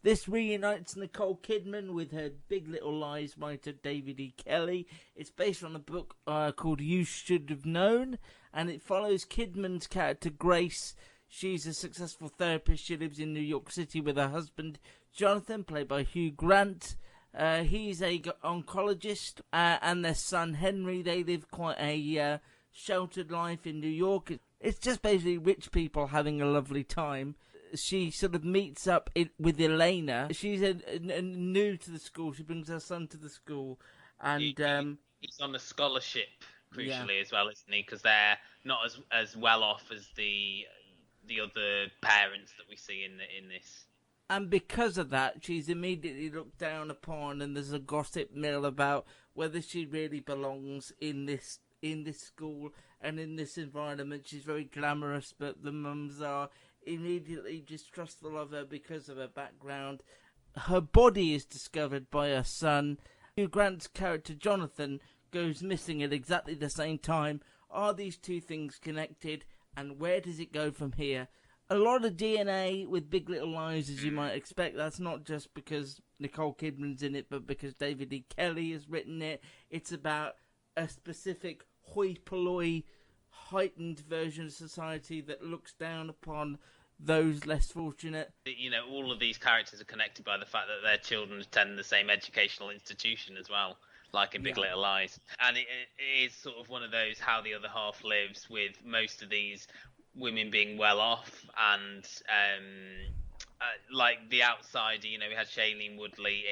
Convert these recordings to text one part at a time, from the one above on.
This reunites Nicole Kidman with her Big Little Lies writer David E. Kelley. It's based on a book called You Should Have Known, and it follows Kidman's character Grace. She's a successful therapist. She lives in New York City with her husband Jonathan, played by Hugh Grant. He's a oncologist, and their son Henry. They live quite a sheltered life in New York. It's just basically rich people having a lovely time. She sort of meets up with Elena. She's new to the school. She brings her son to the school, and he's on a scholarship, crucially, as well, isn't he? Because they're not as well off as the other parents that we see in this. And because of that, she's immediately looked down upon, and there's a gossip mill about whether she really belongs in this school and in this environment. She's very glamorous, but the mums are immediately distrustful of her because of her background. Her body is discovered by her son. Hugh Grant's character Jonathan goes missing at exactly the same time. Are these two things connected, and where does it go from here? A lot of DNA with Big Little Lies, as you might expect. That's not just because Nicole Kidman's in it, but because David E. Kelley has written it. It's about a specific hoi polloi, heightened version of society that looks down upon those less fortunate. You know, all of these characters are connected by the fact that their children attend the same educational institution as well, like in Big Little Lies. And it is sort of one of those how the other half lives, with most of these women being well off, and like the outsider. You know, we had Shailene Woodley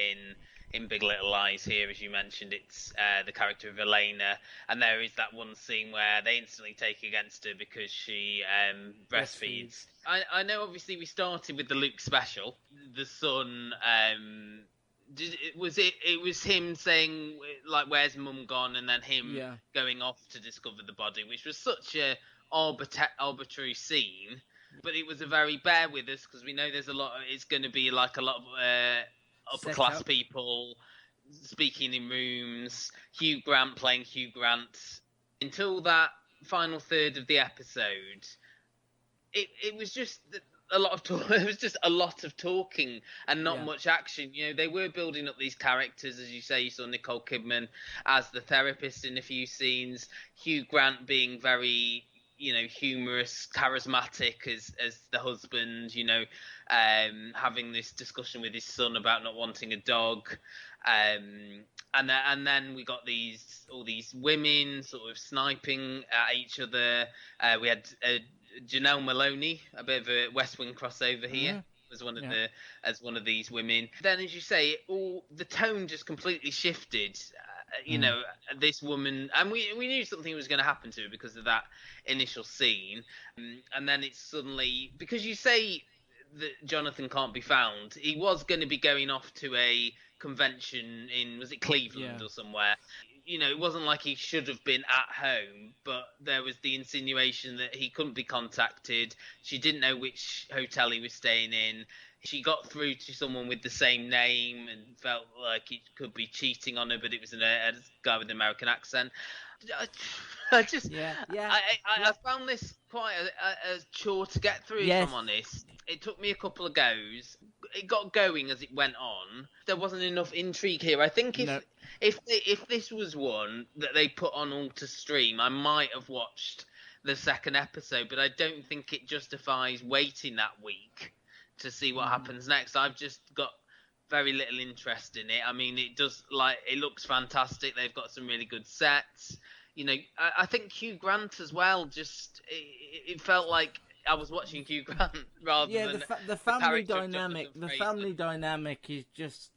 in Big Little Lies. Here, as you mentioned, it's the character of Elena, and there is that one scene where they instantly take against her because she breastfeeds. I know, obviously, we started with the Luke special. The son, it was him saying, like, where's mum gone, and then him going off to discover the body, which was such a arbitrary scene, but it was a very bear with us, because we know there's a lot. It's going to be like a lot of upper class people speaking in rooms. Hugh Grant playing Hugh Grant. Until that final third of the episode, it was just a lot of talk. It was just a lot of talking and not much action. You know, they were building up these characters, as you say. You saw Nicole Kidman as the therapist in a few scenes. Hugh Grant being very, you know, humorous, charismatic as the husband, you know, having this discussion with his son about not wanting a dog. And then we got all these women sort of sniping at each other. We had Janelle Maloney, a bit of a West Wing crossover here. As one of these women. Then, as you say, the tone just completely shifted. You know, this woman, and we knew something was going to happen to her because of that initial scene, and then it's suddenly, because you say that Jonathan can't be found, he was going to be going off to a convention in, was it Cleveland or somewhere? You know, it wasn't like he should have been at home, but there was the insinuation that he couldn't be contacted. She didn't know which hotel he was staying in. She got through to someone with the same name and felt like he could be cheating on her, but it was a guy with an American accent. I found this quite a chore to get through, if I'm honest. It took me a couple of goes. It got going as it went on. There wasn't enough intrigue here. I think if this was one that they put on all to stream, I might have watched the second episode, but I don't think it justifies waiting that week to see what happens next. I've just got very little interest in it. I mean, it looks fantastic. They've got some really good sets. You know, I think Hugh Grant as well. Just it felt like I was watching Hugh Grant rather than the family dynamic. The family dynamic is just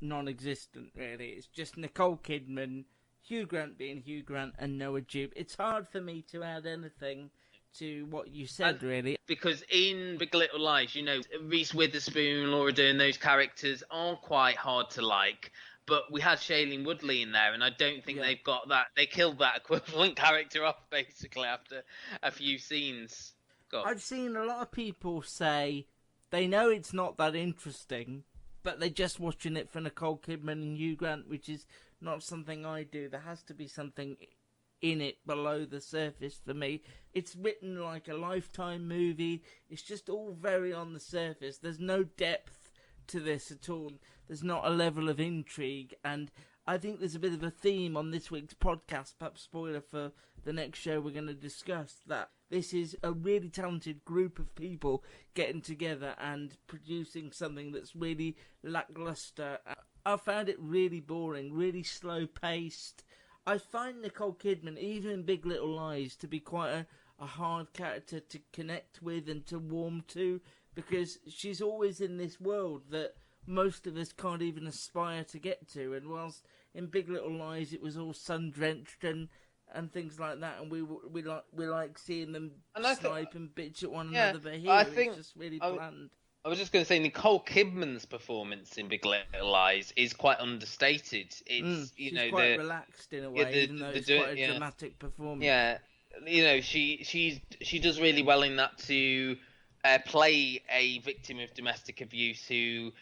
non-existent, really. It's just Nicole Kidman, Hugh Grant being Hugh Grant, and Noah Jupe. It's hard for me to add anything to what you said, really. Because in Big Little Lies, you know, Reese Witherspoon, Laura Dern, those characters are quite hard to like. But we had Shailene Woodley in there, and I don't think they've got that. They killed that equivalent character off, basically, after a few scenes. I've seen a lot of people say they know it's not that interesting, but they're just watching it for Nicole Kidman and Hugh Grant, which is not something I do. There has to be something in it below the surface for me. It's written like a Lifetime movie. It's just all very on the surface. There's no depth to this at all. There's not a level of intrigue, and I think there's a bit of a theme on this week's podcast, perhaps spoiler for the next show we're going to discuss, that this is a really talented group of people getting together and producing something that's really lackluster. I found it really boring, really slow-paced. I find Nicole Kidman, even in Big Little Lies, to be quite a hard character to connect with and to warm to, because she's always in this world that most of us can't even aspire to get to. And whilst in Big Little Lies it was all sun-drenched and things like that, and we like seeing them snipe and bitch at one another, but here it's just really bland. I was just going to say, Nicole Kidman's performance in Big Little Lies is quite understated. It's she's quite relaxed in a way, even though it's quite a dramatic performance. Yeah, she does really well in that to play a victim of domestic abuse who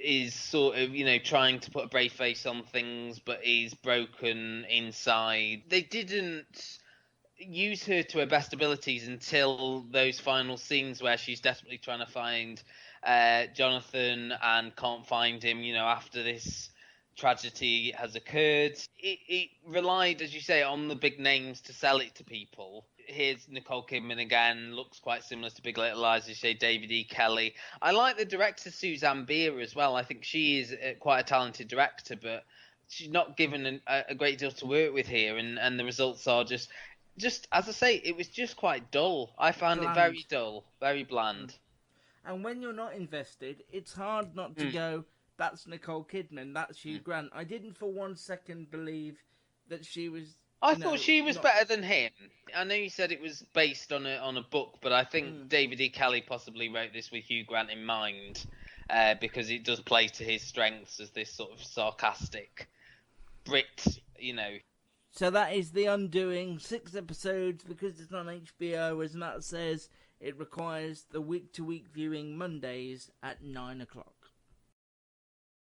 is sort of, trying to put a brave face on things, but is broken inside. They didn't use her to her best abilities until those final scenes where she's desperately trying to find Jonathan and can't find him, after this tragedy has occurred. It relied, as you say, on the big names to sell it to people. Here's Nicole Kidman again, looks quite similar to Big Little Lies, as you say, David E. Kelly. I like the director Suzanne Bier as well. I think she is quite a talented director, but she's not given a great deal to work with here, and the results are just as I say, it was just quite dull. I found it very dull, very bland. And when you're not invested, it's hard not to go, that's Nicole Kidman, that's Hugh Grant. I didn't for 1 second believe that she was... I thought she was better than him. I know you said it was based on a book, but I think David E. Kelly possibly wrote this with Hugh Grant in mind, because it does play to his strengths as this sort of sarcastic Brit, So that is The Undoing, 6 episodes, because it's on HBO, as Matt says, it requires the week-to-week viewing Mondays at 9 o'clock.